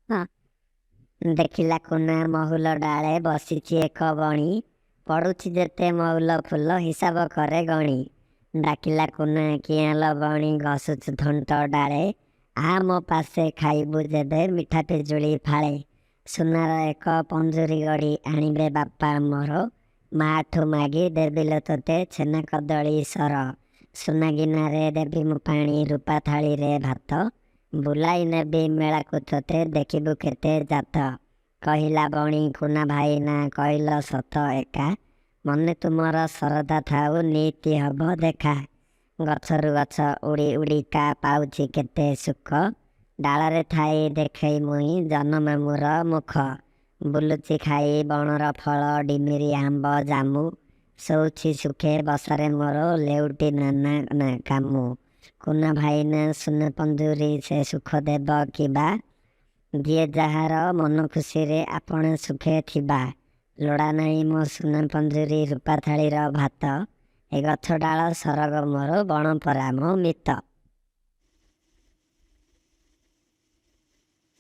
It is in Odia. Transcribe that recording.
ହଁ। ଦେଖିଲା କୁନା ମହୁଲ ଡାଳେ ବସିଛି ଏକ ବଣି, ପଡୁଛି ଯେତେ ମହୁଲ ଫୁଲ ହିସାବ କରେ ଗଣି। ଡାକିଲା କୁନା କିଆଁ ଲ ବଣି ଘସୁଛୁ ଥଣ୍ଟ ଡାଳେ, ଆ ମୋ ପାଶେ ଖାଇବୁ ଯେବେ ମିଠା ପିଜୁଳି ଫାଳେ। ସୁନାର ଏକ ପଞ୍ଜୁରୀ ଗଢ଼ି ଆଣିବେ ବାପା ମୋର, ମାଠୁ ମାଗି ଦେବିଲୋ ତୋତେ ଛେନା କଦଳୀ ସର। ସୁନା ଗିନାରେ ଦେବି ମୁଁ ପାଣି ରୂପା ଥାଳିରେ ଭାତ, ବୁଲାଇ ନେବି ମେଳାକୁ ତୋତେ ଦେଖିବୁ କେତେ ଜାତ। କହିଲା ବଣି କୁନା ଭାଇନା କହିଲ ସତ ଏକା, ମନେ ତୁମର ସରଦା ଥାଉ ନୀତି ହବ ଦେଖା। ଗଛରୁ ଗଛ ଉଡ଼ି ଉଡ଼ିକା ପାଉଛି କେତେ ସୁଖ, ଡାଳରେ ଥାଇ ଦେଖେଇ ମୁଇଁ ଜହ୍ନମାମୁଁର ମୁଖ। ବୁଲୁଛି ଖାଇ ବଣର ଫଳ ଡିମିରି ଆମ୍ବ ଜାମୁ, ଶୋଉଛି ସୁଖେ ବସାରେ ମୋର ଲେଉଟି ନାନା କାମୁ। କୁନା ଭାଇନା ସୁନା ପଞ୍ଜୁରୀ ସେ ସୁଖ ଦେବ କିବା, ଯିଏ ଯାହାର ମନ ଖୁସିରେ ଆପଣ ସୁଖେ ଥିବା। ଲୋଡ଼ା ନାହିଁ ମୋ ସୁନା ପଞ୍ଜୁରୀ ରୂପା ଥାଳିର ଭାତ, ଏ ଗଛ ଡାଳ ସରଗ ମୋର ବଣ ପରା ମୋ ମିତ।